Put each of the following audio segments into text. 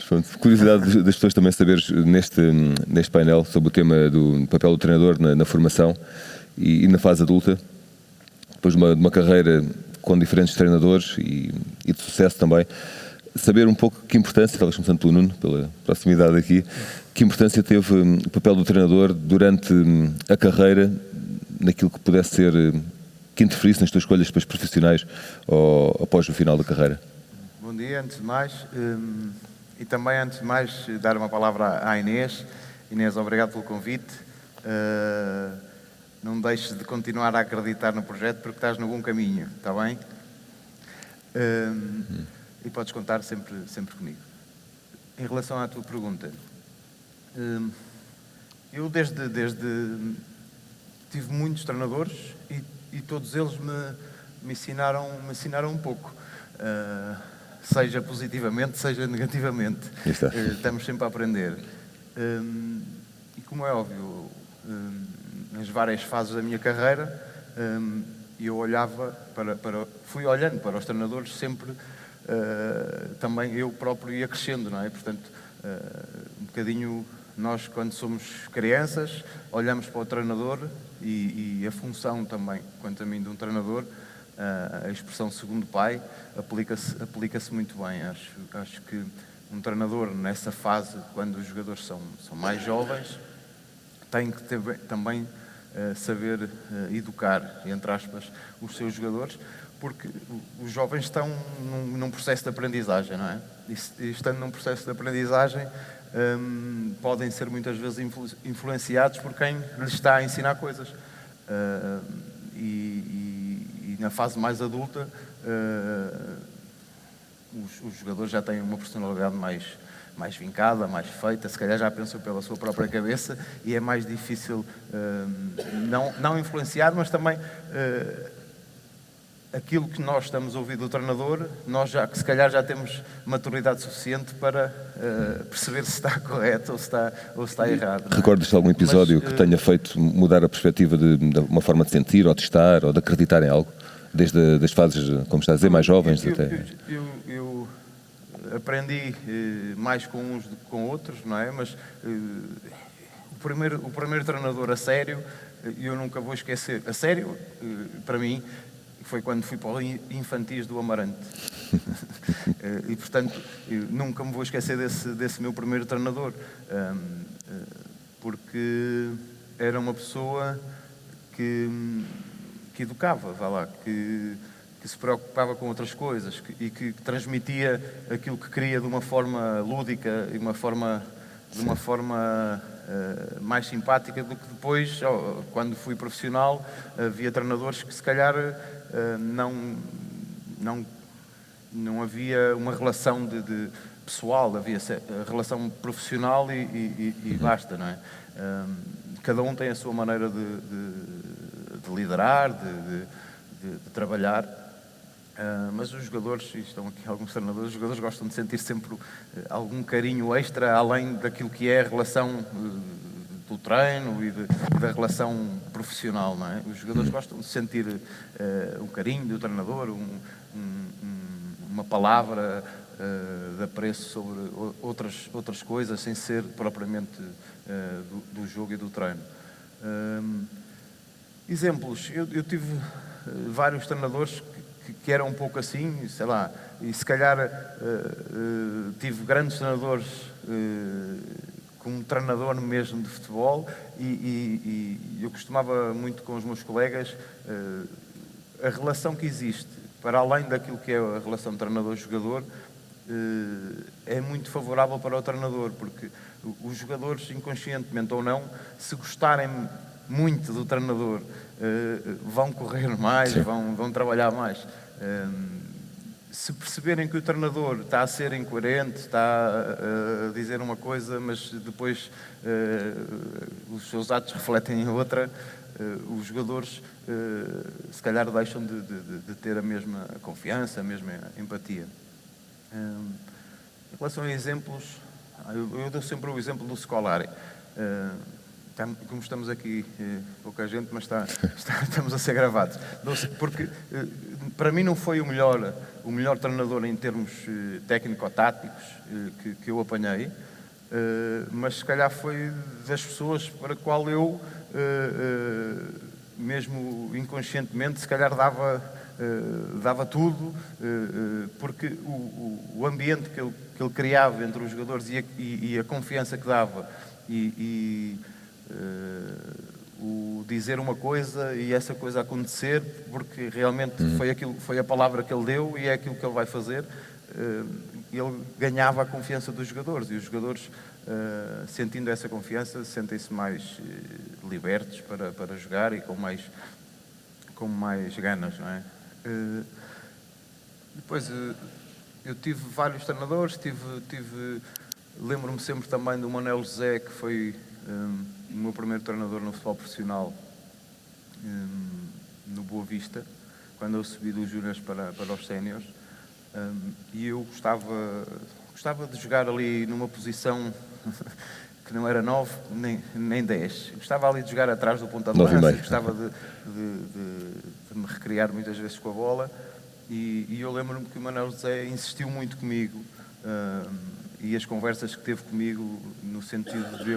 Pronto, curiosidade das pessoas também saber neste painel sobre o tema do papel do treinador na formação e na fase adulta, depois de uma carreira com diferentes treinadores e de sucesso também, saber um pouco que importância, talvez começando pelo Nuno, pela proximidade aqui, que importância teve o papel do treinador durante a carreira, naquilo que pudesse ser, que interferisse nas tuas escolhas depois profissionais ou após o final da carreira. Bom dia, antes de mais, e também antes de mais dar uma palavra à Inês. Inês, obrigado pelo convite. Não deixes de continuar a acreditar no projeto porque estás no bom caminho, está bem? E podes contar sempre comigo. Em relação à tua pergunta, eu desde tive muitos treinadores e todos eles me ensinaram um pouco, seja positivamente, seja negativamente. Estamos sempre a aprender. E como é óbvio, nas várias fases da minha carreira, eu olhava fui olhando para os treinadores sempre, também eu próprio ia crescendo, não é? Portanto, um bocadinho nós, quando somos crianças, olhamos para o treinador e a função também, quanto a mim, de um treinador, a expressão segundo pai, aplica-se muito bem. Acho que um treinador, nessa fase, quando os jogadores são mais jovens, tem que também saber educar, entre aspas, os seus jogadores, porque os jovens estão num processo de aprendizagem, não é? E estando num processo de aprendizagem, podem ser muitas vezes influenciados por quem lhes está a ensinar coisas. E na fase mais adulta, os jogadores já têm uma personalidade mais vincada, mais feita, se calhar já pensam pela sua própria cabeça e é mais difícil não influenciar, mas também aquilo que nós estamos a ouvir do treinador, nós se calhar já temos maturidade suficiente para perceber se está correto ou se está errado. Recordas-te de algum episódio que tenha feito mudar a perspectiva de uma forma de sentir, ou de estar, ou de acreditar em algo? Desde as fases, como estás a dizer, mais jovens até... Eu aprendi mais com uns do que com outros, não é? Mas o primeiro treinador a sério, eu nunca vou esquecer, a sério, para mim, foi quando fui para o Infantis do Amarante. E, portanto, nunca me vou esquecer desse meu primeiro treinador, porque era uma pessoa que educava, vá lá, que se preocupava com outras coisas e que transmitia aquilo que queria de uma forma lúdica e de uma forma mais simpática do que depois, quando fui profissional, havia treinadores que se calhar não havia uma relação de pessoal, havia a relação profissional e basta, não é? Cada um tem a sua maneira de liderar, de trabalhar, mas os jogadores, e estão aqui alguns treinadores, os jogadores gostam de sentir sempre algum carinho extra, além daquilo que é a relação do treino e da relação profissional, não é? Os jogadores gostam de sentir o carinho do treinador, uma palavra de apreço sobre outras coisas, sem ser propriamente do jogo e do treino. Exemplos, eu tive vários treinadores que eram um pouco assim, sei lá, e se calhar tive grandes treinadores como treinador mesmo de futebol e eu costumava muito com os meus colegas a relação que existe, para além daquilo que é a relação treinador-jogador, é muito favorável para o treinador, porque os jogadores, inconscientemente ou não, se gostarem muito do treinador, vão correr mais, vão trabalhar mais. Se perceberem que o treinador está a ser incoerente, está a dizer uma coisa, mas depois os seus atos refletem em outra, os jogadores se calhar deixam de ter a mesma confiança, a mesma empatia. Em relação a exemplos, eu dou sempre o exemplo do Scolari. como estamos aqui, pouca gente, mas estamos a ser gravados. Porque para mim não foi o melhor treinador em termos técnico-táticos que eu apanhei, mas se calhar foi das pessoas para a qual eu, mesmo inconscientemente, se calhar dava tudo, porque o ambiente que ele criava entre os jogadores e a confiança que dava o dizer uma coisa e essa coisa acontecer, porque realmente foi a palavra que ele deu e é aquilo que ele vai fazer, ele ganhava a confiança dos jogadores, e os jogadores, sentindo essa confiança, sentem-se mais libertos para jogar e com mais ganas, não é? Depois eu tive vários treinadores, lembro-me sempre também do Manuel José, que foi o meu primeiro treinador no futebol profissional, no Boa Vista, quando eu subi dos júniores para os séniores, e eu gostava de jogar ali numa posição que não era 9 nem 10. Gostava ali de jogar atrás do ponta de lança, gostava de me recriar muitas vezes com a bola, e eu lembro-me que o Manuel José insistiu muito comigo, e as conversas que teve comigo no sentido de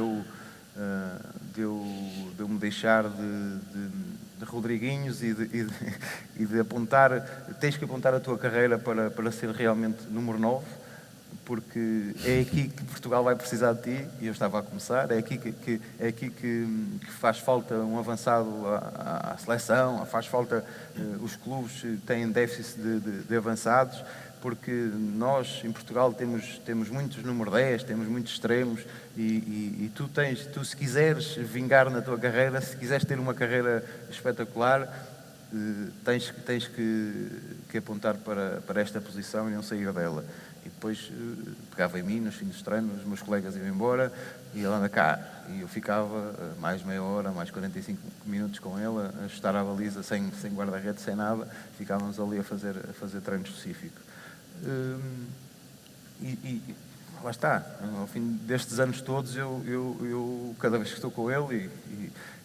eu me deixar de Rodriguinhos e de apontar, tens que apontar a tua carreira para ser realmente número 9, porque é aqui que Portugal vai precisar de ti, e eu estava a começar, é aqui que faz falta um avançado à seleção, faz falta, os clubes têm déficit de avançados, porque nós em Portugal temos muitos número 10, temos muitos extremos, e tu se quiseres vingar na tua carreira, se quiseres ter uma carreira espetacular, tens que apontar para esta posição e não sair dela. E depois pegava em mim nos fins de treino, os meus colegas iam embora e ele anda cá. E eu ficava mais meia hora, mais 45 minutos com ele, a ajustar a baliza sem guarda-redes, sem nada. Ficávamos ali a fazer treino específico. Lá está, ao fim destes anos todos, eu cada vez que estou com ele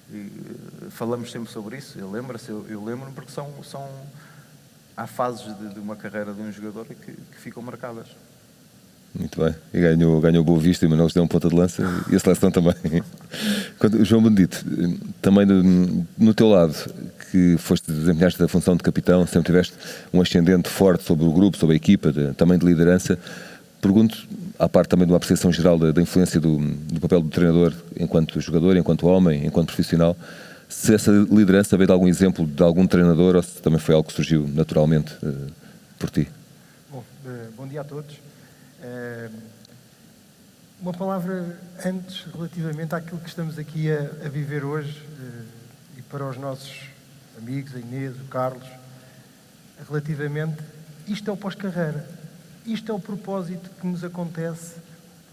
e falamos sempre sobre isso, ele lembra-se, eu lembro-me, porque há fases de uma carreira de um jogador que ficam marcadas. Muito bem. E ganhou o Boa Vista, e Manuel deu um ponta de lança, e a seleção também. João Benedito, também no teu lado, que desempenhaste a função de capitão, sempre tiveste um ascendente forte sobre o grupo, sobre a equipa, também de liderança. Pergunto, à parte também de uma apreciação geral da influência do papel do treinador enquanto jogador, enquanto homem, enquanto profissional, se essa liderança veio de algum exemplo de algum treinador, ou se também foi algo que surgiu naturalmente por ti. Bom dia a todos. Uma palavra antes relativamente àquilo que estamos aqui a viver hoje, e para os nossos amigos, a Inês, o Carlos, relativamente, isto é o pós-carreira. Isto é o propósito que nos acontece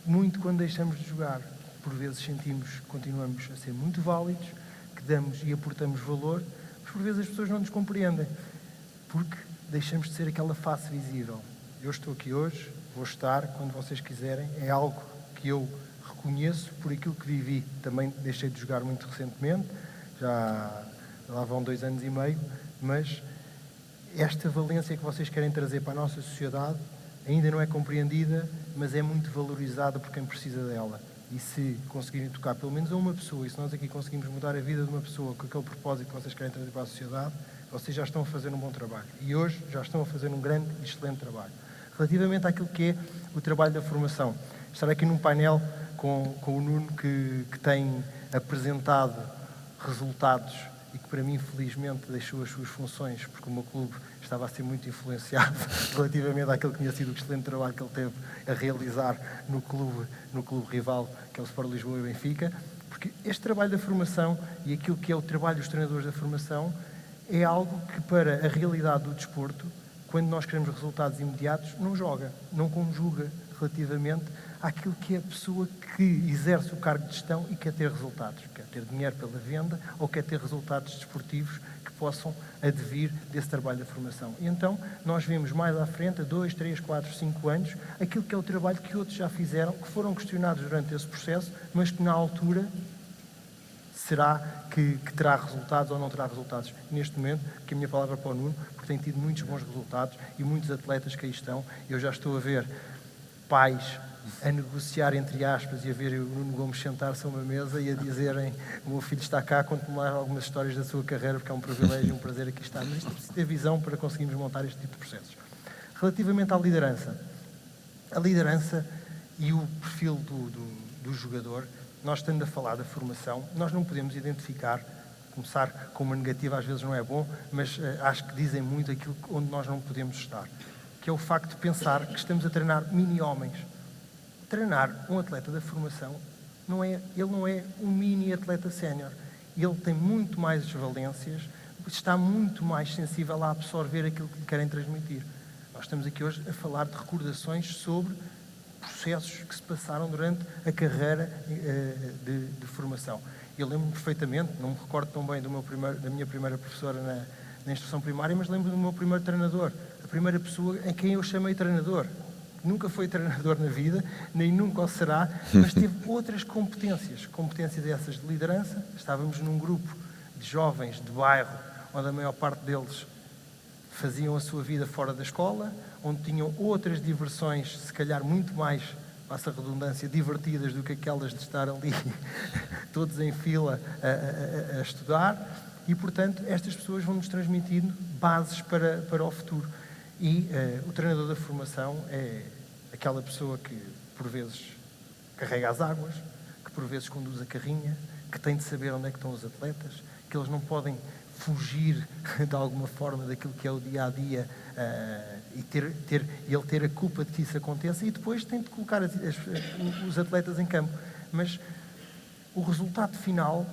muito quando deixamos de jogar. Por vezes sentimos que continuamos a ser muito válidos, que damos e aportamos valor, mas por vezes as pessoas não nos compreendem, porque deixamos de ser aquela face visível. Eu estou aqui hoje, vou estar quando vocês quiserem, é algo que eu reconheço por aquilo que vivi. Também deixei de jogar muito recentemente, já lá vão 2 anos e meio, mas esta valência que vocês querem trazer para a nossa sociedade ainda não é compreendida, mas é muito valorizada por quem precisa dela. E se conseguirem tocar pelo menos a uma pessoa, e se nós aqui conseguimos mudar a vida de uma pessoa com aquele propósito que vocês querem trazer para a sociedade, vocês já estão a fazer um bom trabalho. E hoje já estão a fazer um grande e excelente trabalho. Relativamente àquilo que é o trabalho da formação, estar aqui num painel com o Nuno, que tem apresentado resultados e que para mim, felizmente, deixou as suas funções, porque o meu clube estava a ser muito influenciado relativamente àquele que tinha sido o excelente trabalho que ele teve a realizar no clube rival, que é o Sport Lisboa e Benfica, porque este trabalho da formação e aquilo que é o trabalho dos treinadores da formação é algo que, para a realidade do desporto, quando nós queremos resultados imediatos, não joga, não conjuga relativamente àquilo que é a pessoa que exerce o cargo de gestão e quer ter resultados, quer ter dinheiro pela venda ou quer ter resultados desportivos que possam advir desse trabalho da formação. E então nós vemos mais à frente, a 2, 3, 4, 5 anos, aquilo que é o trabalho que outros já fizeram, que foram questionados durante esse processo, mas que na altura será que terá resultados ou não terá resultados. Neste momento, que a minha palavra para o Nuno, porque tem tido muitos bons resultados e muitos atletas que aí estão. Eu já estou a ver pais a negociar, entre aspas, e a ver o Nuno Gomes sentar-se a uma mesa e a dizerem: o meu filho está cá, conte-me lá algumas histórias da sua carreira, porque é um privilégio e um prazer aqui estar. Mas isto precisa ter visão para conseguirmos montar este tipo de processos. Relativamente à liderança, a liderança e o perfil do jogador, nós estando a falar da formação, nós não podemos identificar, começar com uma negativa às vezes não é bom, mas acho que dizem muito aquilo onde nós não podemos estar, que é o facto de pensar que estamos a treinar mini-homens. Treinar um atleta da formação, ele não é um mini-atleta sénior. Ele tem muito mais valências, está muito mais sensível a absorver aquilo que lhe querem transmitir. Nós estamos aqui hoje a falar de recordações sobre processos que se passaram durante a carreira de formação. Eu lembro-me perfeitamente, não me recordo tão bem da minha primeira professora na instrução primária, mas lembro do meu primeiro treinador, a primeira pessoa em quem eu chamei treinador. Nunca foi treinador na vida, nem nunca o será, mas teve outras competências essas de liderança. Estávamos num grupo de jovens de bairro, onde a maior parte deles faziam a sua vida fora da escola, onde tinham outras diversões, se calhar muito mais, passa a redundância, divertidas do que aquelas de estar ali todos em fila a estudar, e portanto estas pessoas vão-nos transmitindo bases para o futuro. E o treinador da formação é aquela pessoa que por vezes carrega as águas, que por vezes conduz a carrinha, que tem de saber onde é que estão os atletas, que eles não podem fugir de alguma forma daquilo que é o dia-a-dia e ele ter a culpa de que isso aconteça, e depois tem de colocar os atletas em campo. Mas o resultado final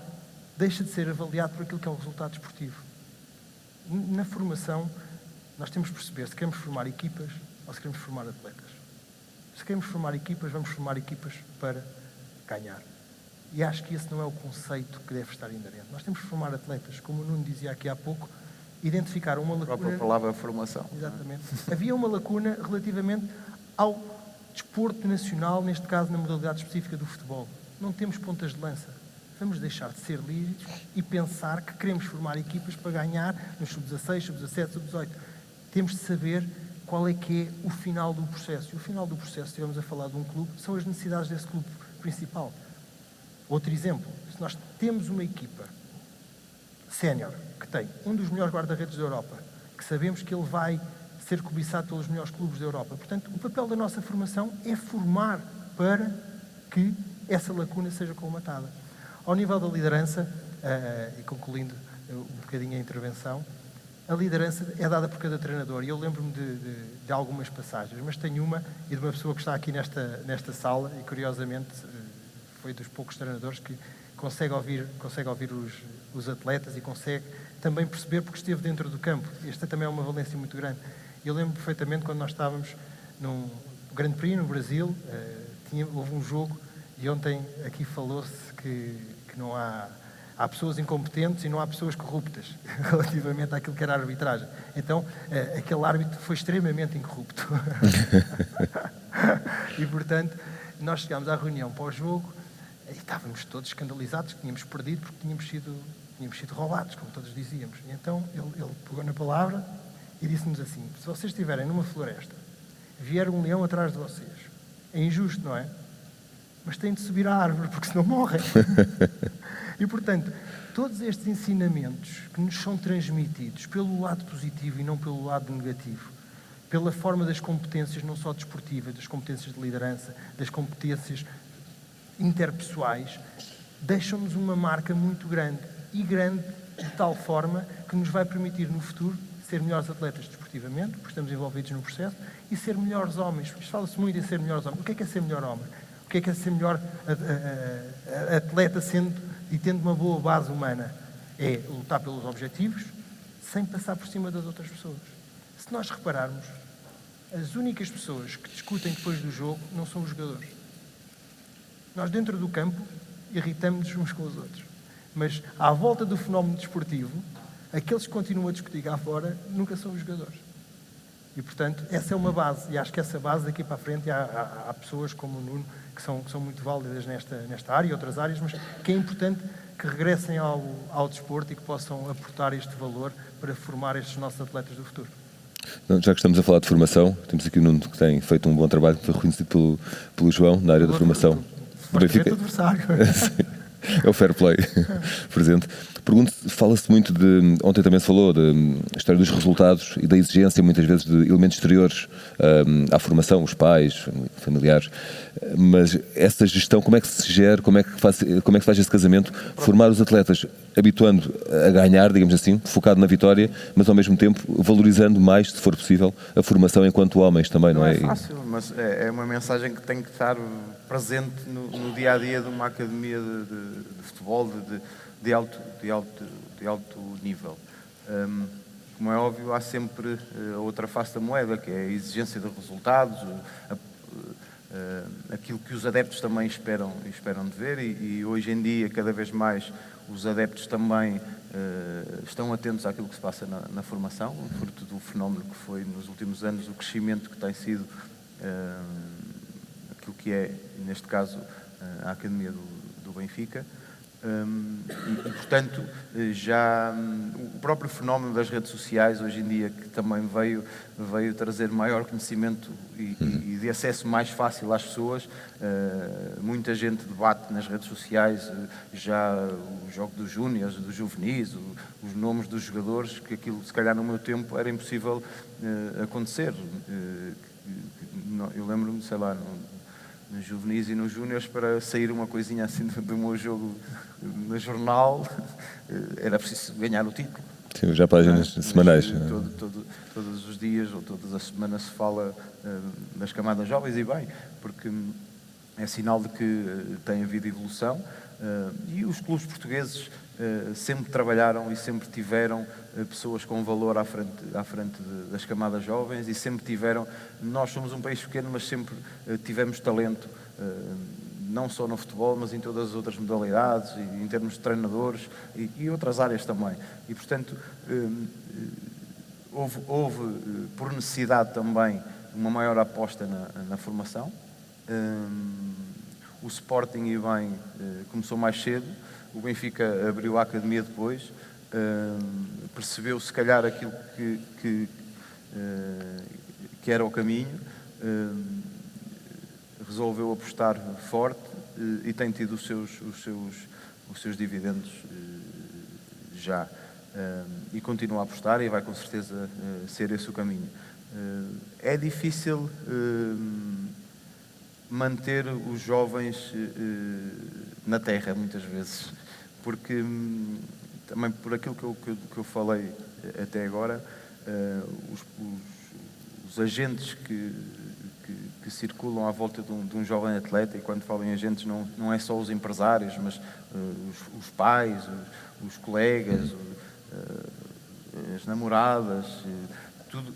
deixa de ser avaliado por aquilo que é o resultado desportivo. Na formação, nós temos de perceber se queremos formar equipas ou se queremos formar atletas. Se queremos formar equipas, vamos formar equipas para ganhar. E acho que esse não é o conceito que deve estar inerente. Nós temos de formar atletas, como o Nuno dizia aqui há pouco, identificar uma lacuna... A própria palavra formação. Exatamente. Havia uma lacuna relativamente ao desporto nacional, neste caso na modalidade específica do futebol. Não temos pontas de lança. Vamos deixar de ser líderes e pensar que queremos formar equipas para ganhar nos sub-16, sub-17, sub-18. Temos de saber qual é que é o final do processo. E o final do processo, se estivermos a falar de um clube, são as necessidades desse clube principal. Outro exemplo, se nós temos uma equipa sénior que tem um dos melhores guarda-redes da Europa, que sabemos que ele vai ser cobiçado pelos melhores clubes da Europa. Portanto, o papel da nossa formação é formar para que essa lacuna seja colmatada. Ao nível da liderança, e concluindo um bocadinho a intervenção, a liderança é dada por cada treinador, e eu lembro-me de algumas passagens, mas tenho uma, e de uma pessoa que está aqui nesta sala, e curiosamente foi dos poucos treinadores que consegue ouvir os atletas e consegue também perceber porque esteve dentro do campo. Esta também é uma valência muito grande. Eu lembro perfeitamente quando nós estávamos num Grande Prix no Brasil, houve um jogo, e ontem aqui falou-se que não há pessoas incompetentes e não há pessoas corruptas relativamente àquilo que era a arbitragem. Então, aquele árbitro foi extremamente incorrupto. E, portanto, nós chegámos à reunião pós-jogo e estávamos todos escandalizados que tínhamos perdido porque tínhamos sido roubados, como todos dizíamos. E então ele pegou na palavra e disse-nos assim: se vocês estiverem numa floresta, vier um leão atrás de vocês, é injusto, não é? Mas têm de subir à árvore, porque senão morrem. E, portanto, todos estes ensinamentos que nos são transmitidos pelo lado positivo e não pelo lado negativo, pela forma das competências não só desportivas, das competências de liderança, das competências interpessoais, deixam-nos uma marca muito grande, e grande de tal forma que nos vai permitir no futuro ser melhores atletas desportivamente, porque estamos envolvidos no processo, e ser melhores homens. Isto fala-se muito em ser melhores homens. O que é ser melhor homem? O que é ser melhor atleta e tendo uma boa base humana? É lutar pelos objetivos sem passar por cima das outras pessoas. Se nós repararmos, as únicas pessoas que discutem depois do jogo não são os jogadores. Nós dentro do campo irritamos-nos uns com os outros, mas à volta do fenómeno desportivo, aqueles que continuam a discutir cá fora nunca são os jogadores. E, portanto, essa é uma base, e acho que essa base daqui para a frente há pessoas como o Nuno que são muito válidas nesta área e outras áreas, mas que é importante que regressem ao desporto e que possam aportar este valor para formar estes nossos atletas do futuro. Já que estamos a falar de formação, temos aqui o Nuno que tem feito um bom trabalho, que foi reconhecido pelo João na área da formação. Do Benfica. Adversário. É o fair play presente. Fala-se muito de, ontem também se falou da história dos resultados e da exigência muitas vezes de elementos exteriores à formação, os pais, familiares, mas essa gestão, como é que se gera, como é que se faz esse casamento, formar os atletas habituando a ganhar, digamos assim, focado na vitória, mas ao mesmo tempo valorizando mais, se for possível, a formação enquanto homens também, não é? Não é fácil, mas é uma mensagem que tem que estar presente no dia-a-dia de uma academia de futebol de alto nível. Como é óbvio, há sempre a outra face da moeda, que é a exigência de resultados, aquilo que os adeptos também esperam de ver, e hoje em dia, cada vez mais, os adeptos também estão atentos àquilo que se passa na formação, fruto do fenómeno que foi nos últimos anos, o crescimento que tem sido aquilo que é, neste caso, a Academia do Benfica. E, portanto, já o próprio fenómeno das redes sociais hoje em dia, que também veio trazer maior conhecimento e de acesso mais fácil às pessoas, muita gente debate nas redes sociais já o jogo dos júniores, dos juvenis, os nomes dos jogadores, que aquilo se calhar no meu tempo era impossível acontecer. Eu lembro-me, sei lá, nos juvenis e nos júniores, para sair uma coisinha assim do meu jogo no jornal, era preciso ganhar o título. Sim, já páginas semanais. Todos os dias ou todas as semanas se fala das camadas jovens, e bem, porque é sinal de que tem havido evolução, e os clubes portugueses sempre trabalharam e sempre tiveram pessoas com valor à frente das camadas jovens, e sempre tiveram. Nós somos um país pequeno, mas sempre tivemos talento, não só no futebol, mas em todas as outras modalidades, e em termos de treinadores e outras áreas também. E, portanto, houve por necessidade também, uma maior aposta na formação. O Sporting, e bem, começou mais cedo. O Benfica abriu a academia depois, percebeu se calhar aquilo que era o caminho, resolveu apostar forte, e tem tido os seus dividendos já, e continua a apostar, e vai com certeza ser esse o caminho. É difícil manter os jovens na terra, muitas vezes, porque também por aquilo que eu falei até agora, os agentes que circulam à volta de um jovem atleta, e quando falo em agentes não é só os empresários, mas os pais, os colegas, as namoradas,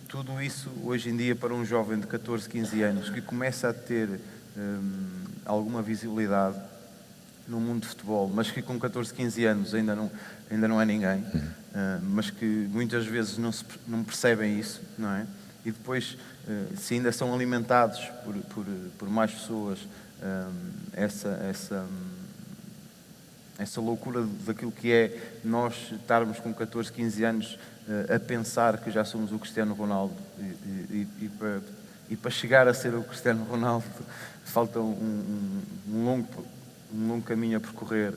tudo isso hoje em dia, para um jovem de 14, 15 anos que começa a ter alguma visibilidade no mundo de futebol, mas que com 14, 15 anos ainda não é ninguém, mas que muitas vezes não percebem isso, não é? E depois, se ainda são alimentados por mais pessoas, essa loucura daquilo que é nós estarmos com 14, 15 anos a pensar que já somos o Cristiano Ronaldo, e para chegar a ser o Cristiano Ronaldo falta um longo caminho a percorrer,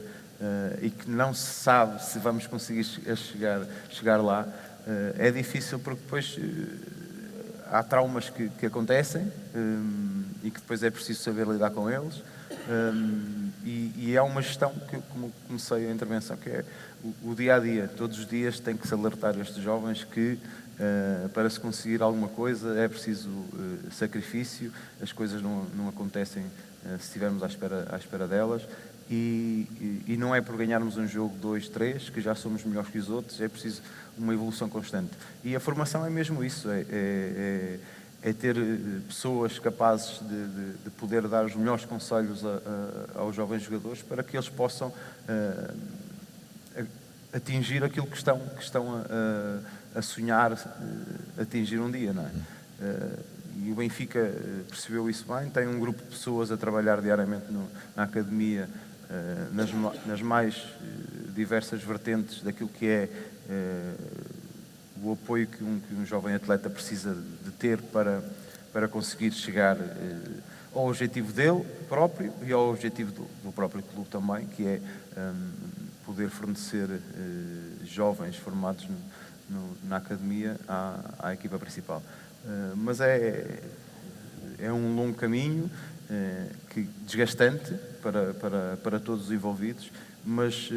e que não se sabe se vamos conseguir chegar lá. É difícil, porque depois há traumas que acontecem, e que depois é preciso saber lidar com eles, e é uma gestão que, como comecei a intervenção, que é o dia-a-dia. Todos os dias tem que se alertar estes jovens que para se conseguir alguma coisa é preciso sacrifício, as coisas não acontecem se estivermos à espera delas, e não é por ganharmos um jogo 2, 3 que já somos melhores que os outros, é preciso uma evolução constante. E a formação é mesmo isso, é ter pessoas capazes de poder dar os melhores conselhos aos jovens jogadores, para que eles possam atingir aquilo que estão a sonhar atingir um dia, não é? E o Benfica percebeu isso bem, tem um grupo de pessoas a trabalhar diariamente na academia, nas mais diversas vertentes daquilo que é o apoio que um jovem atleta precisa de ter para conseguir chegar ao objetivo dele próprio e ao objetivo do próprio clube também, que é poder fornecer jovens formados na academia à equipa principal. Mas é um longo caminho, desgastante para todos os envolvidos, mas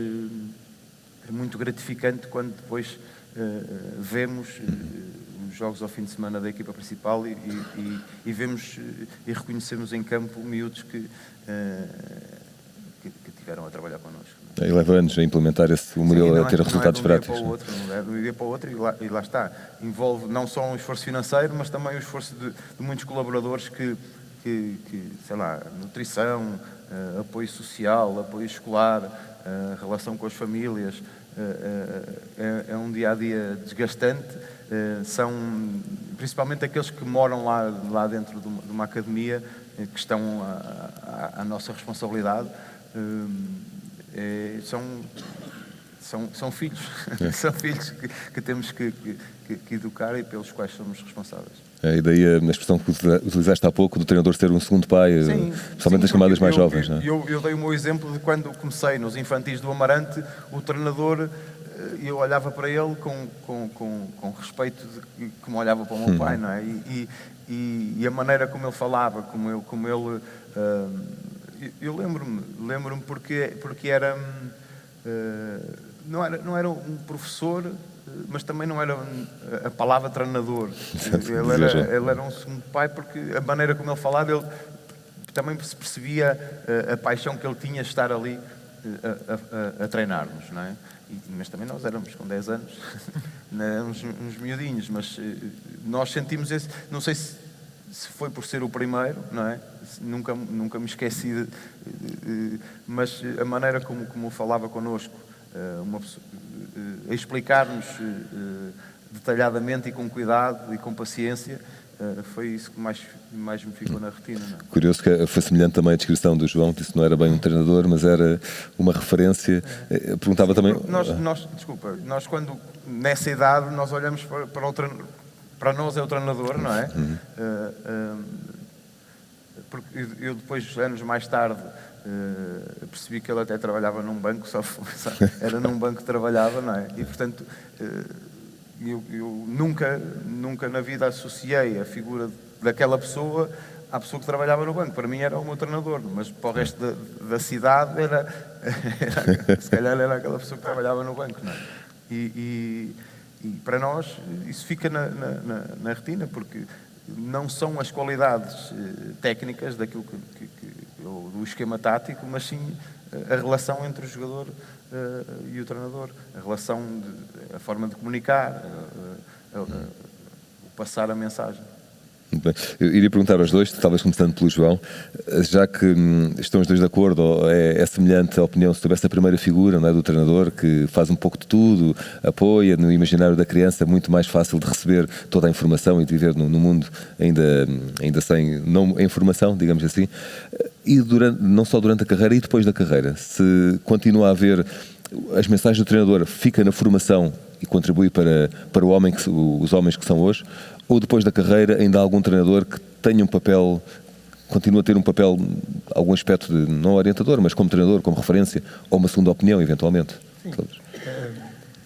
é muito gratificante quando depois vemos os jogos ao fim de semana da equipa principal e vemos e reconhecemos em campo miúdos que tiveram a trabalhar connosco. E leva anos a implementar esse modelo, a ter resultados práticos. Não é de um dia para o outro e lá está. Envolve não só um esforço financeiro, mas também o esforço de muitos colaboradores que, sei lá, nutrição, apoio social, apoio escolar, relação com as famílias. É um dia-a-dia desgastante. São principalmente aqueles que moram lá dentro de uma academia, que estão à nossa responsabilidade. São filhos, são filhos que temos que educar e pelos quais somos responsáveis. E daí a expressão que utilizaste há pouco, do treinador ser um segundo pai, principalmente das camadas mais jovens. Não é? Eu dei o meu exemplo de quando comecei nos infantis do Amarante, o treinador, eu olhava para ele com respeito como olhava para o meu pai, não é? E a maneira como ele falava, como ele eu lembro-me porque era não era um professor, mas também não era a palavra treinador. Ele era um segundo pai, porque a maneira como ele falava, ele também se percebia a paixão que ele tinha de estar ali a treinar-nos, não é? Mas também nós éramos com 10 anos, uns miudinhos, mas nós sentimos esse, não sei se foi por ser o primeiro, não é? Nunca me esqueci mas a maneira como falava connosco, a explicar-nos detalhadamente e com cuidado e com paciência, foi isso que mais me ficou na retina. Não é? Curioso que foi semelhante também a descrição do João, disse que não era bem um treinador, mas era uma referência. Perguntava também... Nós quando, nessa idade, nós olhamos para o treinador, para nós é o treinador, não é? Porque eu depois, anos mais tarde, percebi que ele até trabalhava num banco, era num banco que trabalhava, não é? E, portanto, eu nunca na vida associei a figura daquela pessoa à pessoa que trabalhava no banco. Para mim era o meu treinador, mas para o resto da cidade se calhar era aquela pessoa que trabalhava no banco, não é? E para nós isso fica na retina, porque não são as qualidades técnicas daquilo do esquema tático, mas sim a relação entre o jogador e o treinador, a forma de comunicar, passar a mensagem. Muito bem. Eu iria perguntar aos dois, talvez começando pelo João, já que estão os dois de acordo, é semelhante a opinião se tivesse a primeira figura, não é, do treinador, que faz um pouco de tudo, apoia no imaginário da criança, é muito mais fácil de receber toda a informação e de viver no mundo ainda sem não informação, digamos assim, e não só durante a carreira e depois da carreira, se continua a haver as mensagens do treinador, fica na formação e contribui para os homens que são hoje, ou depois da carreira ainda há algum treinador que tenha um papel, continua a ter um papel, algum aspecto de, não orientador, mas como treinador, como referência, ou uma segunda opinião, eventualmente? Sim.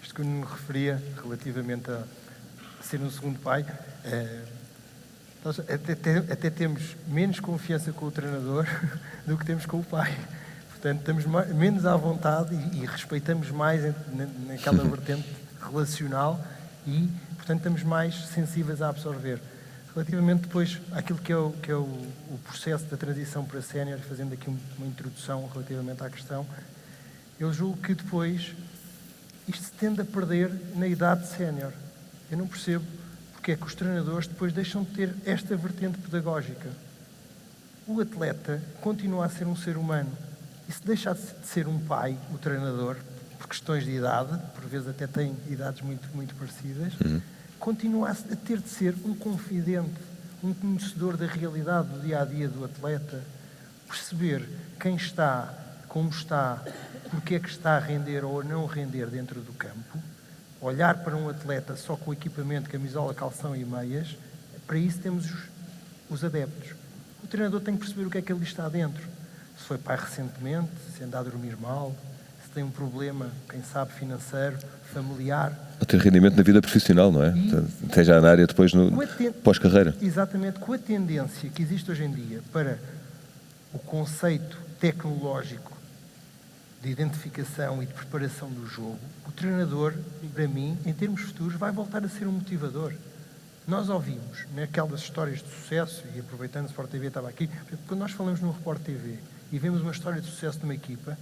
Isto que eu me referia relativamente a ser um segundo pai, nós até temos menos confiança com o treinador do que temos com o pai. Portanto, estamos menos à vontade e respeitamos mais naquela vertente relacional e, portanto, estamos mais sensíveis a absorver. Relativamente depois àquilo que é o processo da transição para sénior, fazendo aqui uma introdução relativamente à questão, eu julgo que depois isto se tende a perder na idade sénior. Eu não percebo porque é que os treinadores depois deixam de ter esta vertente pedagógica. O atleta continua a ser um ser humano. E se deixar de ser um pai, o treinador, por questões de idade, por vezes até tem idades muito, muito parecidas, continua a ter de ser um confidente, um conhecedor da realidade do dia-a-dia do atleta, perceber quem está como está, porque é que está a render ou a não render dentro do campo, olhar para um atleta só com o equipamento, camisola, calção e meias, para isso temos os adeptos. O treinador tem que perceber o que é que ele está dentro. Se foi pai recentemente, se anda a dormir mal, se tem um problema, quem sabe, financeiro, familiar. Ou ter rendimento na vida profissional, não é? Até já na área depois no pós-carreira. Exatamente, com a tendência que existe hoje em dia para o conceito tecnológico de identificação e de preparação do jogo, o treinador, para mim, em termos futuros, vai voltar a ser um motivador. Nós ouvimos naquelas histórias de sucesso, e aproveitando o Sport TV estava aqui, quando nós falamos num Report TV e vemos uma história de sucesso de uma equipa,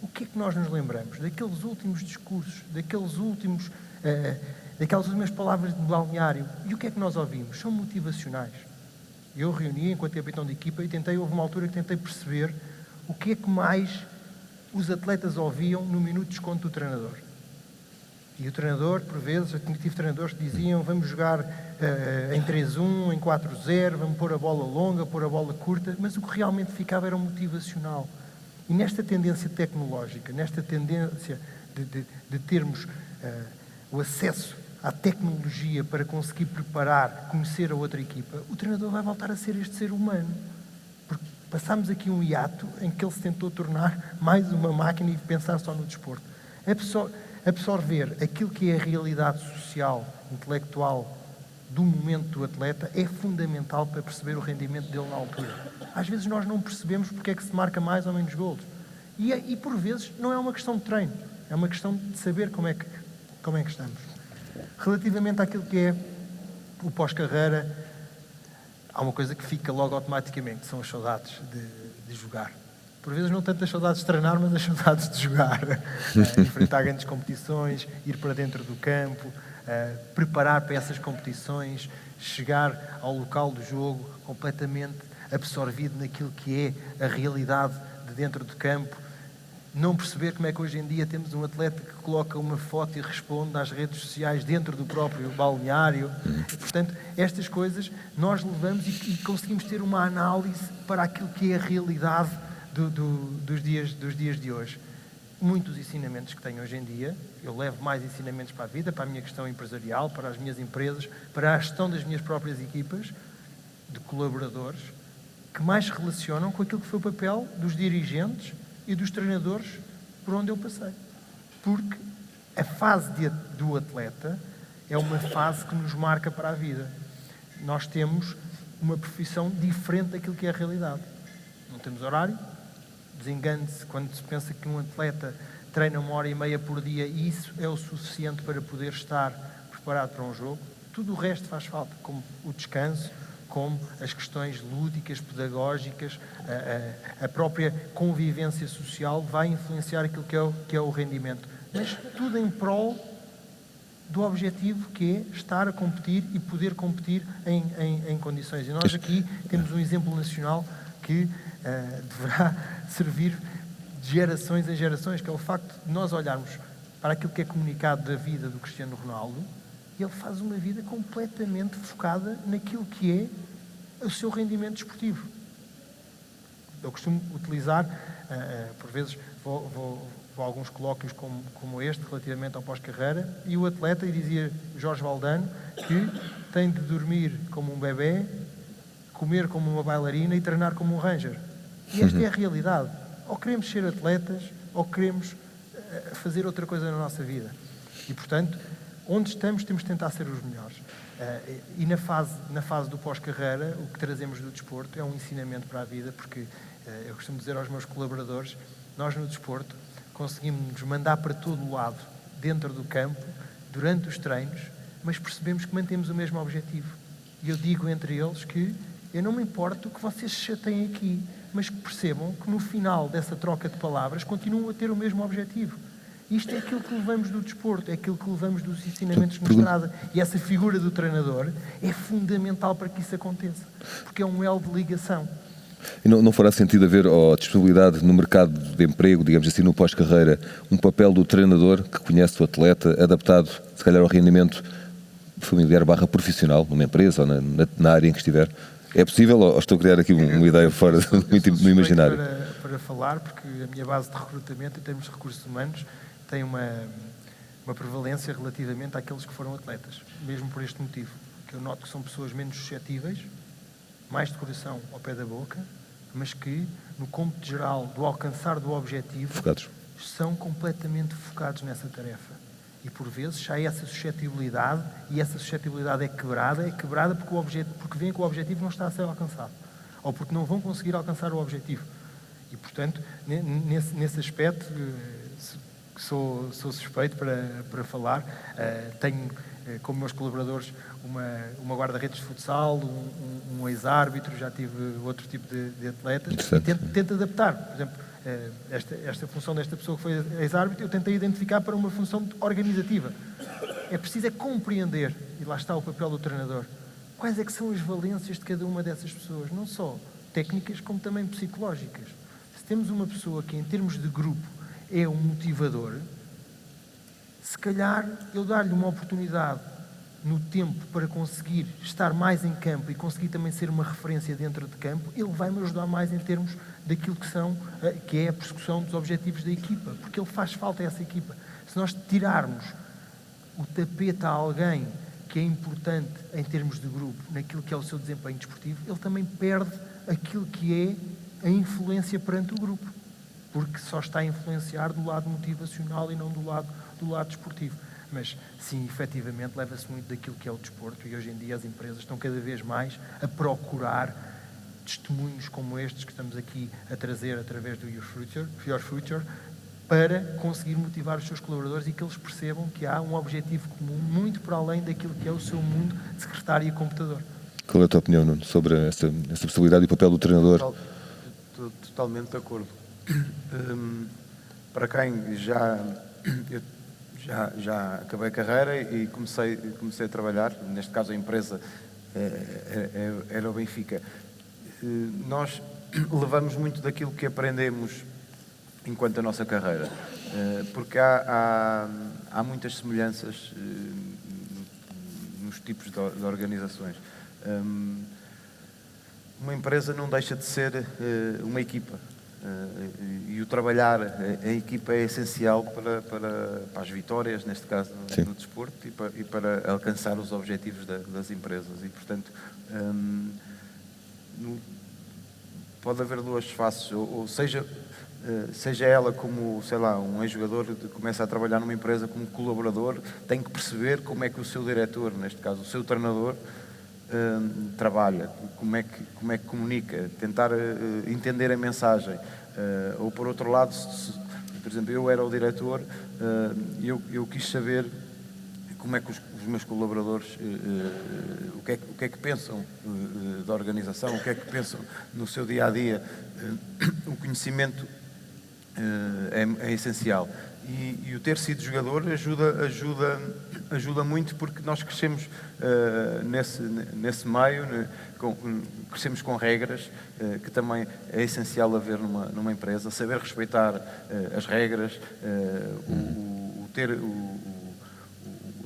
o que é que nós nos lembramos? Daqueles últimos discursos, daquelas últimas palavras de balneário. E o que é que nós ouvimos? São motivacionais. Eu reuni enquanto capitão de equipa e houve uma altura que tentei perceber o que é que mais os atletas ouviam no minuto de desconto do treinador. E o treinador, por vezes, eu tive treinadores que diziam vamos jogar em 3-1, em 4-0, vamos pôr a bola longa, pôr a bola curta, mas o que realmente ficava era o motivacional. E nesta tendência tecnológica, nesta tendência de termos o acesso à tecnologia para conseguir preparar, conhecer a outra equipa, o treinador vai voltar a ser este ser humano. Porque passámos aqui um hiato em que ele se tentou tornar mais uma máquina e pensar só no desporto. Absorver aquilo que é a realidade social, intelectual do momento do atleta é fundamental para perceber o rendimento dele na altura. Às vezes nós não percebemos porque é que se marca mais ou menos golos. E por vezes não é uma questão de treino, é uma questão de saber como é que estamos. Relativamente àquilo que é o pós-carreira, há uma coisa que fica logo automaticamente, são as saudades de jogar. Por vezes não tanto as saudades de treinar, mas as saudades de jogar. Enfrentar grandes competições, ir para dentro do campo, preparar para essas competições, chegar ao local do jogo completamente absorvido naquilo que é a realidade de dentro do campo. Não perceber como é que hoje em dia temos um atleta que coloca uma foto e responde nas redes sociais dentro do próprio balneário. E, portanto, estas coisas nós levamos e conseguimos ter uma análise para aquilo que é a realidade dos dias de hoje. Muitos ensinamentos que tenho hoje em dia, eu levo mais ensinamentos para a vida, para a minha questão empresarial, para as minhas empresas, para a gestão das minhas próprias equipas, de colaboradores, que mais se relacionam com aquilo que foi o papel dos dirigentes e dos treinadores por onde eu passei. Porque a fase do atleta é uma fase que nos marca para a vida. Nós temos uma profissão diferente daquilo que é a realidade. Não temos horário, desengane-se quando se pensa que um atleta treina 1h30 por dia e isso é o suficiente para poder estar preparado para um jogo. Tudo o resto faz falta, como o descanso, como as questões lúdicas, pedagógicas, a própria convivência social vai influenciar aquilo que é o rendimento. Mas tudo em prol do objetivo que é estar a competir e poder competir em condições. E nós aqui temos um exemplo nacional que deverá servir de gerações em gerações, que é o facto de nós olharmos para aquilo que é comunicado da vida do Cristiano Ronaldo e ele faz uma vida completamente focada naquilo que é o seu rendimento desportivo. Eu costumo utilizar, por vezes vou a alguns colóquios como este, relativamente ao pós-carreira, e o atleta, e dizia Jorge Valdano, que tem de dormir como um bebê, comer como uma bailarina e treinar como um ranger. E esta é a realidade. Ou queremos ser atletas, ou queremos fazer outra coisa na nossa vida. E, portanto, onde estamos, temos de tentar ser os melhores. E na fase do pós-carreira, o que trazemos do desporto é um ensinamento para a vida, porque eu costumo dizer aos meus colaboradores, nós no desporto conseguimos nos mandar para todo o lado, dentro do campo, durante os treinos, mas percebemos que mantemos o mesmo objetivo. E eu digo entre eles que eu não me importo que vocês se chateiem aqui, mas que percebam que no final dessa troca de palavras continuam a ter o mesmo objetivo. Isto é aquilo que levamos do desporto, é aquilo que levamos dos ensinamentos que nos trazem. E essa figura do treinador é fundamental para que isso aconteça, porque é um elo de ligação. E não fará sentido haver a disponibilidade no mercado de emprego, digamos assim, no pós-carreira, um papel do treinador que conhece o atleta, adaptado, se calhar, ao rendimento familiar / profissional, numa empresa ou na área em que estiver? É possível ou estou a criar aqui uma ideia fora do imaginário? Para para falar, porque a minha base de recrutamento, em termos de recursos humanos, tem uma prevalência relativamente àqueles que foram atletas, mesmo por este motivo, que eu noto que são pessoas menos suscetíveis, mais de coração ao pé da boca, mas que, no cômputo geral do alcançar do objetivo, focados, são completamente focados nessa tarefa. E, por vezes, há essa suscetibilidade, e essa suscetibilidade é quebrada porque veem que o objetivo não está a ser alcançado, ou porque não vão conseguir alcançar o objetivo. E, portanto, nesse aspecto, sou suspeito para falar. Tenho, como meus colaboradores, uma guarda-redes de futsal, um ex-árbitro, já tive outro tipo de atletas, e tento adaptar. Por exemplo, esta função desta pessoa que foi ex-árbitro, eu tentei identificar para uma função organizativa. É preciso compreender, e lá está o papel do treinador, quais é que são as valências de cada uma dessas pessoas, não só técnicas, como também psicológicas. Se temos uma pessoa que, em termos de grupo, é um motivador, se calhar eu dar-lhe uma oportunidade no tempo para conseguir estar mais em campo e conseguir também ser uma referência dentro de campo, ele vai-me ajudar mais em termos daquilo que é a persecução dos objetivos da equipa, porque ele faz falta a essa equipa. Se nós tirarmos o tapete a alguém que é importante em termos de grupo, naquilo que é o seu desempenho desportivo, ele também perde aquilo que é a influência perante o grupo, porque só está a influenciar do lado motivacional e não do lado desportivo. Mas, sim, efetivamente, leva-se muito daquilo que é o desporto, e hoje em dia as empresas estão cada vez mais a procurar testemunhos como estes que estamos aqui a trazer através do Your Future, para conseguir motivar os seus colaboradores e que eles percebam que há um objetivo comum muito para além daquilo que é o seu mundo de secretário e computador. Qual é a tua opinião, Nuno, sobre essa possibilidade e o papel do treinador? Estou totalmente de acordo. Para quem já acabei a carreira e comecei a trabalhar, neste caso a empresa era o Benfica. Nós levamos muito daquilo que aprendemos enquanto a nossa carreira, porque há muitas semelhanças nos tipos de organizações. Uma empresa não deixa de ser uma equipa, e o trabalhar em equipa é essencial para as vitórias, neste caso no desporto, e para alcançar os objetivos das empresas. E, portanto, pode haver duas faces, ou seja ela como, sei lá, um ex-jogador que começa a trabalhar numa empresa como colaborador, tem que perceber como é que o seu diretor, neste caso o seu treinador, trabalha, como é que comunica, tentar entender a mensagem. Ou por outro lado, por exemplo, eu era o diretor, eu quis saber como é que os meus colaboradores, o que é que pensam da organização, o que é que pensam no seu dia-a-dia. O conhecimento é essencial. E o ter sido jogador ajuda muito, porque nós crescemos nesse meio, crescemos com regras, que também é essencial haver numa empresa, saber respeitar as regras,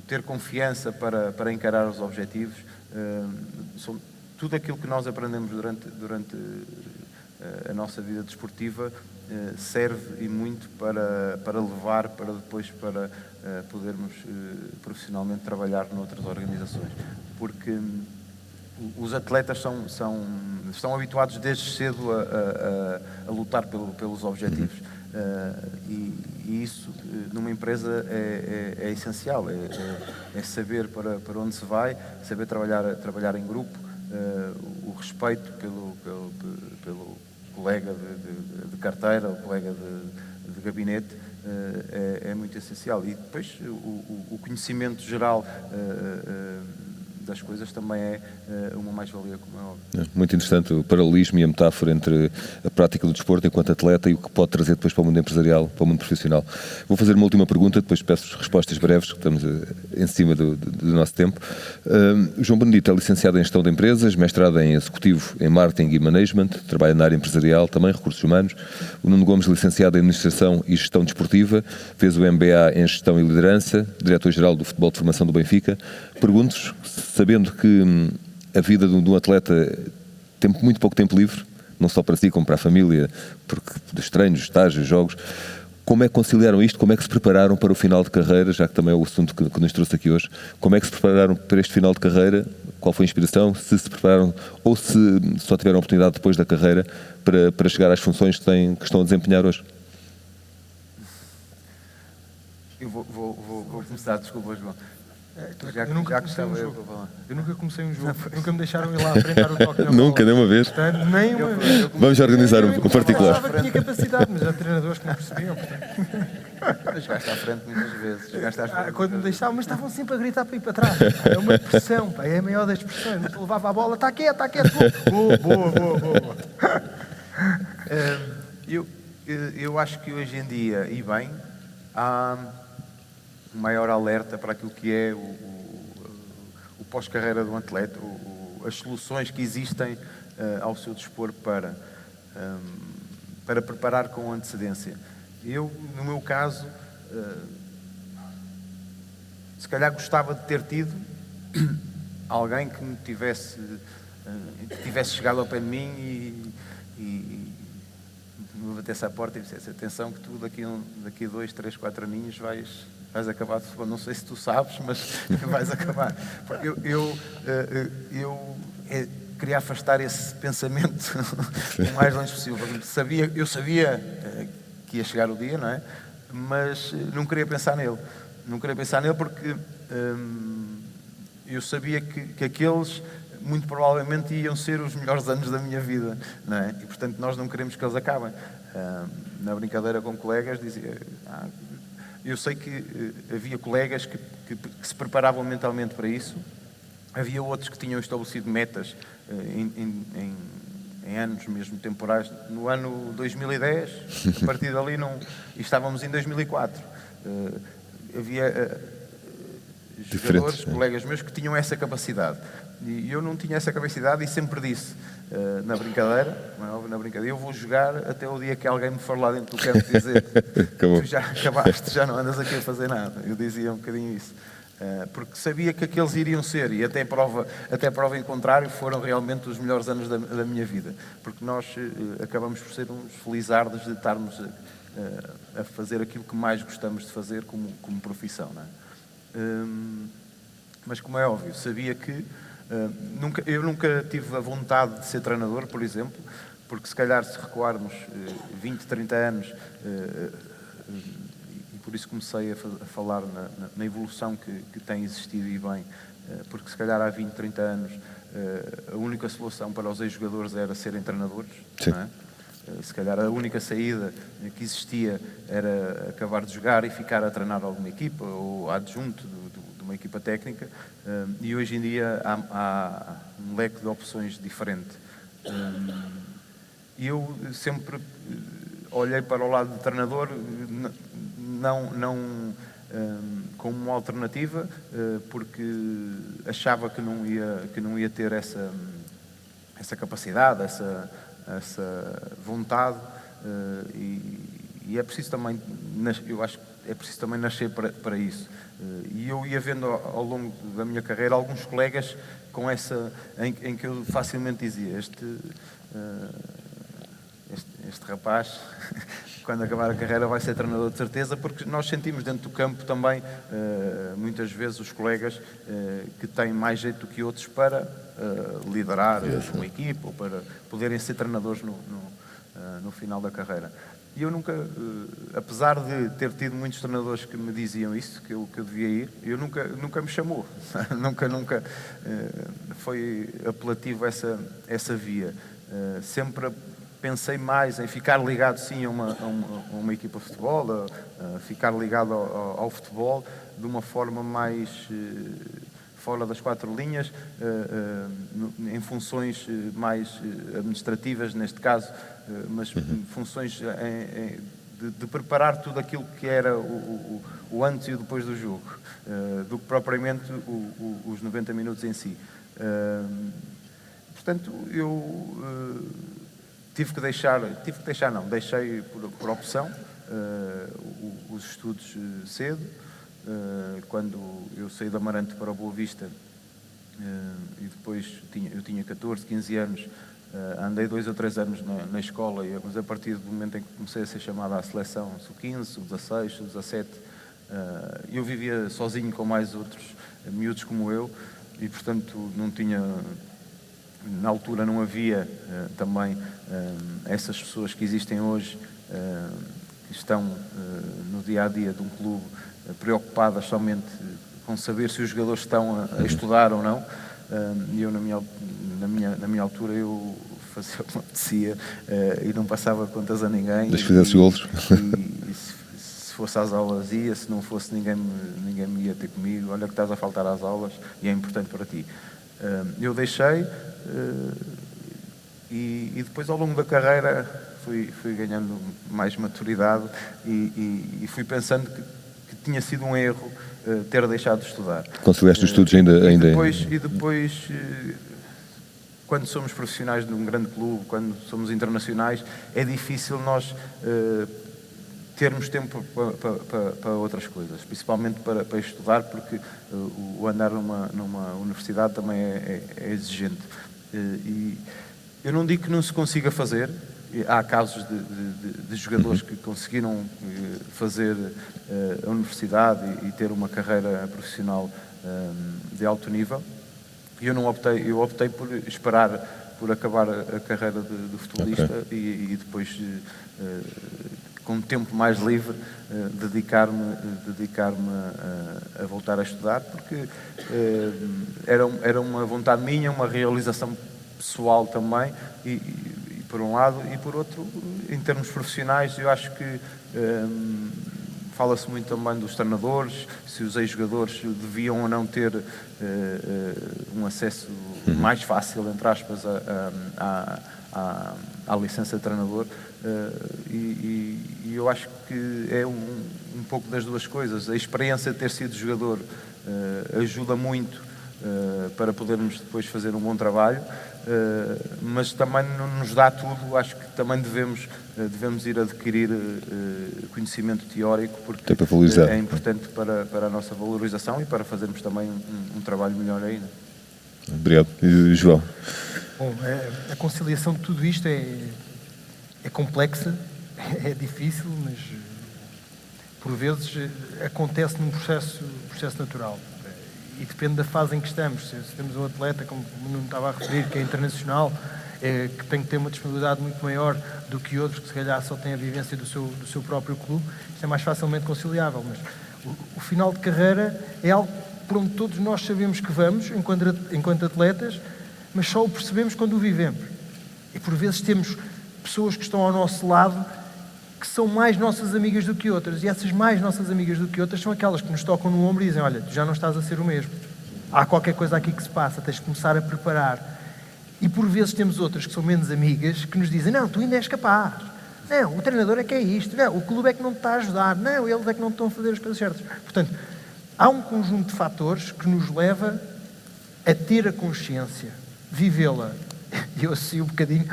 ter confiança para encarar os objetivos. Tudo aquilo que nós aprendemos durante a nossa vida desportiva serve e muito para levar para depois podermos profissionalmente trabalhar noutras organizações, porque os atletas estão habituados desde cedo a lutar pelos objetivos, e isso numa empresa é essencial, é saber para onde se vai, saber trabalhar em grupo, o respeito pelo colega de carteira, o colega de gabinete, é muito essencial. E depois o conhecimento geral das coisas também é uma mais-valia, como é óbvio. Muito interessante o paralelismo e a metáfora entre a prática do desporto enquanto atleta e o que pode trazer depois para o mundo empresarial, para o mundo profissional. Vou fazer uma última pergunta, depois peço respostas breves, que estamos em cima do nosso tempo. João Benedito é licenciado em Gestão de Empresas, mestrado em Executivo em Marketing e Management, trabalha na área empresarial, também Recursos Humanos. O Nuno Gomes, licenciado em Administração e Gestão Desportiva, fez o MBA em Gestão e Liderança, diretor-geral do Futebol de Formação do Benfica. Pergunto-vos, sabendo que a vida de um atleta tem muito pouco tempo livre, não só para si como para a família, porque dos treinos, estágios, jogos. Como é que conciliaram isto? Como é que se prepararam para o final de carreira, já que também é o assunto que nos trouxe aqui hoje? Como é que se prepararam para este final de carreira? Qual foi a inspiração? Se prepararam ou se só tiveram a oportunidade depois da carreira para chegar às funções que estão a desempenhar hoje? Eu vou começar, desculpa, João. Eu nunca comecei um jogo, nunca me deixaram ir lá enfrentar o toque na bola. Nunca, nem uma vez? Portanto, nem uma vez. Vamos organizar um particular. Eu pensava que tinha capacidade, mas há treinadores que não percebiam. Jogaste à frente muitas vezes. Quando me deixavam, mas estavam sempre a gritar para ir para trás. É uma pressão, pá, é a maior das pressões. Não levava a bola, está quieto. Boa. Eu acho que hoje em dia, e bem, há um maior alerta para aquilo que é o pós-carreira do atleta, as soluções que existem ao seu dispor para preparar com antecedência. Eu, no meu caso, se calhar gostava de ter tido alguém que me tivesse chegado ao pé de mim e me batesse à porta e dissesse: atenção que tu daqui a 2, 3, 4 aninhos vais acabar de futebol. Não sei se tu sabes, mas vais acabar. Porque eu queria afastar esse pensamento o mais longe possível. Eu sabia que ia chegar o dia, não é? Mas não queria pensar nele. Não queria pensar nele porque eu sabia que aqueles muito provavelmente iam ser os melhores anos da minha vida, não é? E portanto nós não queremos que eles acabem. Na brincadeira com colegas dizia... Eu sei que havia colegas que se preparavam mentalmente para isso, havia outros que tinham estabelecido metas em anos mesmo temporais. No ano 2010, a partir dali e estávamos em 2004. Havia jogadores, colegas meus, que tinham essa capacidade. E eu não tinha essa capacidade e sempre disse, na brincadeira, eu vou jogar até o dia que alguém me for lá dentro do campo dizer tu já acabaste, já não andas aqui a fazer nada. Eu dizia um bocadinho isso. Porque sabia que aqueles iriam ser, e até prova em contrário, foram realmente os melhores anos da minha vida. Porque nós acabamos por ser uns felizardos de estarmos a fazer aquilo que mais gostamos de fazer como profissão, não é? Mas como é óbvio, sabia que eu nunca tive a vontade de ser treinador, por exemplo, porque se calhar se recuarmos 20, 30 anos, e por isso comecei a falar na evolução que tem existido e bem, porque se calhar há 20, 30 anos a única solução para os ex-jogadores era serem treinadores, não é? Se calhar a única saída que existia era acabar de jogar e ficar a treinar alguma equipa ou adjunto de uma equipa técnica, e hoje em dia há um leque de opções diferente. E eu sempre olhei para o lado de treinador não como uma alternativa, porque achava que não ia ter essa capacidade, essa vontade, e é preciso também, eu acho que é preciso também nascer para isso. E eu ia vendo ao longo da minha carreira alguns colegas com em que eu facilmente dizia: este rapaz, quando acabar a carreira, vai ser treinador de certeza, porque nós sentimos dentro do campo também, muitas vezes, os colegas que têm mais jeito do que outros para liderar uma equipa ou para poderem ser treinadores no final da carreira. E eu nunca, apesar de ter tido muitos treinadores que me diziam isso, que eu devia ir, nunca me chamou. nunca foi apelativo essa via. Sempre pensei mais em ficar ligado, sim, a uma equipa de futebol, a ficar ligado ao futebol de uma forma mais fora das quatro linhas, em funções mais administrativas, neste caso, mas funções de preparar tudo aquilo que era o antes e o depois do jogo, do que propriamente os 90 minutos em si. Portanto, eu deixei por opção os estudos cedo. Quando eu saí da Amarante para o Boa Vista, e depois eu tinha 14, 15 anos, Andei 2 ou 3 anos na escola, mas a partir do momento em que comecei a ser chamado à seleção, sub-15, sub-16, sub-17, eu vivia sozinho com mais outros miúdos como eu e, portanto, não tinha... Na altura não havia também essas pessoas que existem hoje, que estão no dia-a-dia de um clube preocupadas somente com saber se os jogadores estão a estudar ou não. E eu, na minha altura, eu fazia o que me apetecia e não passava contas a ninguém. Deixa fizesse golos. E se fosse às aulas ia, se não fosse ninguém me ia ter comigo. Olha que estás a faltar às aulas e é importante para ti. Eu deixei e depois ao longo da carreira fui ganhando mais maturidade e fui pensando que tinha sido um erro ter deixado de estudar. Conciliaste os estudos ainda... E depois, quando somos profissionais de um grande clube, quando somos internacionais, é difícil nós termos tempo para outras coisas, principalmente para estudar, porque o andar numa universidade também é exigente. E eu não digo que não se consiga fazer, há casos de jogadores que conseguiram fazer a universidade e ter uma carreira profissional de alto nível. Eu optei por esperar por acabar a carreira de futebolista e depois, com tempo mais livre, dedicar-me a voltar a estudar, porque era uma vontade minha, uma realização pessoal também, e por um lado, e por outro, em termos profissionais, eu acho que fala-se muito também dos treinadores, se os ex-jogadores deviam ou não ter um acesso mais fácil, entre aspas, à licença de treinador. E eu acho que é um pouco das duas coisas. A experiência de ter sido jogador ajuda muito para podermos depois fazer um bom trabalho, mas também não nos dá tudo. Acho que também devemos ir adquirir conhecimento teórico, porque é importante para a nossa valorização e para fazermos também um trabalho melhor ainda. Obrigado. E João? Bom, a conciliação de tudo isto é complexa, é difícil, mas por vezes acontece num processo natural. E depende da fase em que estamos. Se temos um atleta, como o Nuno estava a referir, que é internacional, que tem que ter uma disponibilidade muito maior do que outros, que se calhar só tem a vivência do seu próprio clube, isto é mais facilmente conciliável. Mas o final de carreira é algo por onde todos nós sabemos que vamos, enquanto atletas, mas só o percebemos quando o vivemos. E por vezes temos pessoas que estão ao nosso lado que são mais nossas amigas do que outras, e essas mais nossas amigas do que outras são aquelas que nos tocam no ombro e dizem: olha, tu já não estás a ser o mesmo, há qualquer coisa aqui que se passa, tens de começar a preparar. E por vezes temos outras que são menos amigas que nos dizem: não, tu ainda és capaz, não, o treinador é que é isto, não, o clube é que não te está a ajudar, não, eles é que não estão a fazer as coisas certas. Portanto, há um conjunto de fatores que nos leva a ter a consciência, vivê-la. E eu associo um bocadinho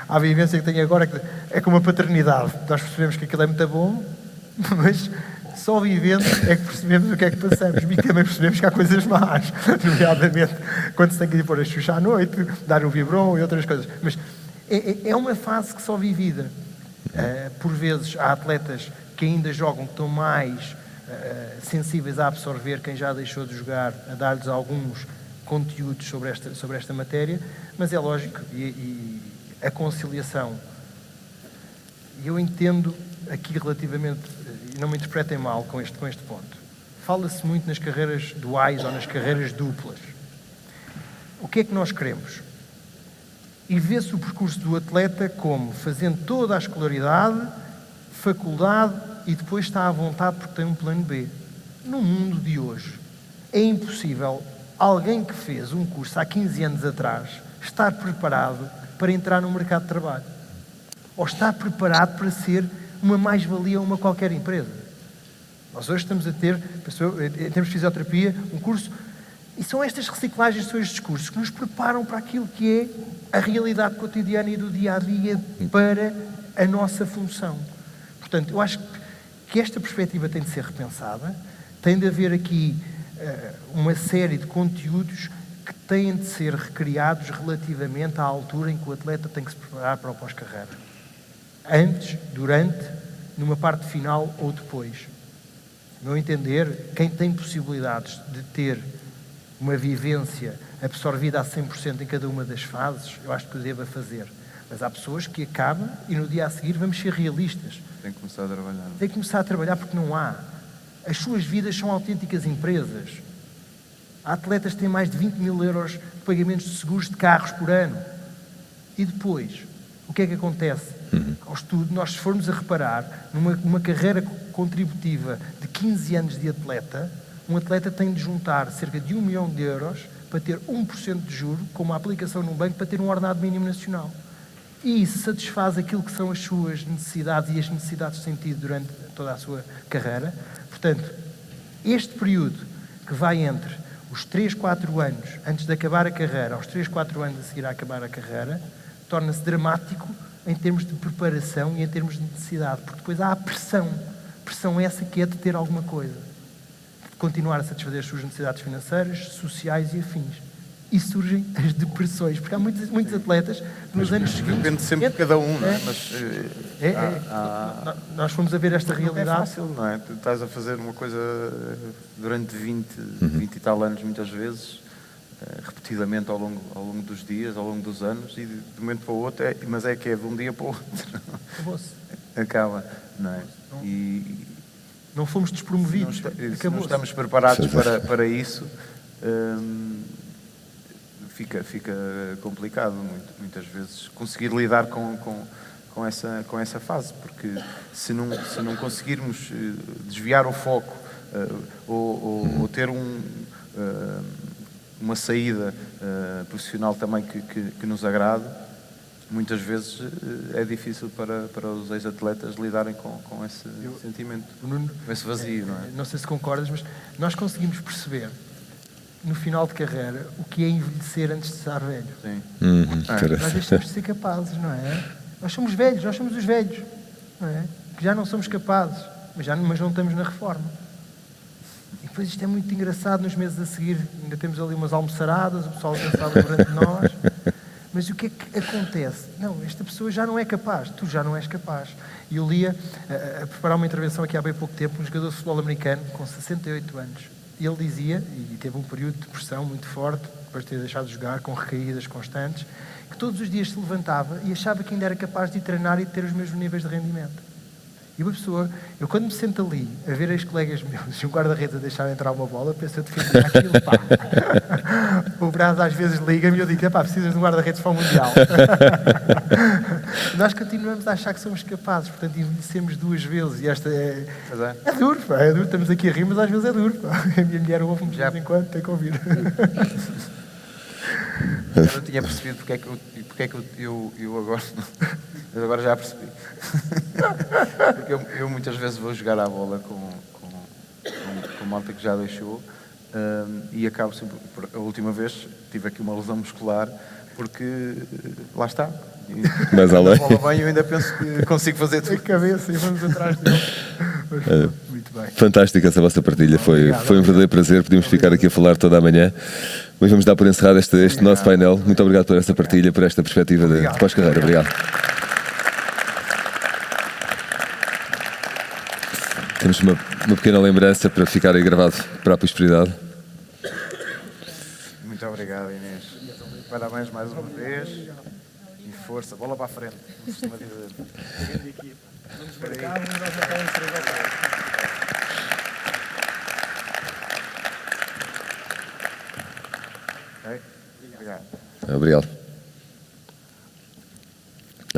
à vivência que tenho agora, que é como a paternidade. Nós percebemos que aquilo é muito bom, mas só vivendo é que percebemos o que é que passamos. E também percebemos que há coisas más, nomeadamente quando se tem que ir pôr a xuxa à noite, dar um vibron e outras coisas. Mas é uma fase que só vivida. Por vezes há atletas que ainda jogam, que estão mais sensíveis a absorver quem já deixou de jogar, a dar-lhes alguns conteúdos sobre esta matéria, mas é lógico, e a conciliação, e eu entendo aqui relativamente, e não me interpretem mal com este ponto, fala-se muito nas carreiras duais ou nas carreiras duplas. O que é que nós queremos? E vê-se o percurso do atleta como fazendo toda a escolaridade, faculdade, e depois está à vontade porque tem um plano B. No mundo de hoje, é impossível alguém que fez um curso há 15 anos atrás estar preparado para entrar no mercado de trabalho. Ou estar preparado para ser uma mais-valia a uma qualquer empresa. Nós hoje estamos a ter, em termos de fisioterapia, um curso, e são estas reciclagens, são estes cursos que nos preparam para aquilo que é a realidade cotidiana e do dia-a-dia para a nossa função. Portanto, eu acho que esta perspectiva tem de ser repensada, tem de haver aqui uma série de conteúdos que têm de ser recriados relativamente à altura em que o atleta tem que se preparar para o pós-carreira. Antes, durante, numa parte final ou depois. No meu entender, quem tem possibilidades de ter uma vivência absorvida a 100% em cada uma das fases, eu acho que o deva fazer. Mas há pessoas que acabam e no dia a seguir vamos ser realistas. Tem que começar a trabalhar. Tem que começar a trabalhar porque não há. As suas vidas são autênticas empresas. Há atletas que têm mais de 20 mil euros de pagamentos de seguros de carros por ano. E depois, o que é que acontece? Ao estudo, nós se formos a reparar, numa carreira contributiva de 15 anos de atleta, um atleta tem de juntar cerca de 1 milhão de euros para ter 1% de juro, com uma aplicação num banco, para ter um ordenado mínimo nacional. E isso satisfaz aquilo que são as suas necessidades e as necessidades de sentido durante toda a sua carreira. Portanto, este período que vai entre os 3, 4 anos antes de acabar a carreira, aos 3, 4 anos a seguir a acabar a carreira, torna-se dramático em termos de preparação e em termos de necessidade, porque depois há a pressão. Pressão essa que é de ter alguma coisa. De continuar a satisfazer as suas necessidades financeiras, sociais e afins. E surgem as depressões, porque há muitos atletas nos anos seguintes... Depende sempre de cada um, não é? Mas, nós fomos a ver esta realidade. Não é fácil, não é? Tu estás a fazer uma coisa durante 20 e tal anos, muitas vezes, repetidamente ao longo dos dias, ao longo dos anos, e de um momento para o outro, mas é que é de um dia para o outro. Acabou-se. Acaba, não é? Não fomos despromovidos. Se não estamos preparados para isso, fica complicado, muitas vezes, conseguir lidar com essa fase, porque se não conseguirmos desviar o foco ou ter uma saída profissional também que nos agrade, muitas vezes é difícil para os ex-atletas lidarem com esse sentimento, com esse vazio, não é? Não sei se concordas, mas nós conseguimos perceber no final de carreira o que é envelhecer antes de estar velho. Sim. Nós deixamos de ser capazes, não é? Nós somos velhos, nós somos os velhos, não é? Que já não somos capazes, mas não estamos na reforma. E depois isto é muito engraçado, nos meses a seguir ainda temos ali umas almoçaradas, o pessoal dançava durante nós, mas o que é que acontece? Não, esta pessoa já não é capaz, tu já não és capaz. E eu lia, a preparar uma intervenção aqui há bem pouco tempo, um jogador de futebol americano com 68 anos. E ele dizia, e teve um período de depressão muito forte, depois de ter deixado de jogar, com recaídas constantes, que todos os dias se levantava e achava que ainda era capaz de ir treinar e de ter os mesmos níveis de rendimento. E uma pessoa, eu quando me sento ali a ver ex-colegas meus e um guarda-redes a deixar entrar uma bola, penso, eu defendo aquilo, pá. O Brás às vezes liga-me e eu digo, pá, precisas de um guarda-redes para o Mundial. Nós continuamos a achar que somos capazes, portanto envelhecemos 2 vezes e esta é duro, pá, é duro, estamos aqui a rir, mas às vezes é duro, pá. A minha mulher ouve-me de vez em quando, tem que ouvir. Eu não tinha percebido porque é que eu agora... Mas agora já percebi. Porque eu muitas vezes vou jogar à bola com malta que já deixou e acabo sempre... A última vez tive aqui uma lesão muscular porque lá está. Mas além... A bola bem, eu ainda penso que consigo fazer tudo. A cabeça e vamos atrás dele. Muito bem. Fantástica essa vossa partilha, foi um verdadeiro prazer. Podíamos ficar aqui a falar toda a manhã, mas vamos dar por encerrado este nosso painel. Muito obrigado por esta partilha, por esta perspectiva de pós-carreira. Obrigado. Temos uma pequena lembrança para ficar aí gravado para a prosperidade. Muito obrigado, Inês. Parabéns mais uma vez e força, bola para a frente. No sistema de vida. Vamos para cá, vamos voltar em frente. Ok? Obrigado. Obrigado.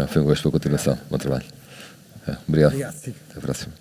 Foi um gosto pela continuação. Bom trabalho. Obrigado. Até a próxima.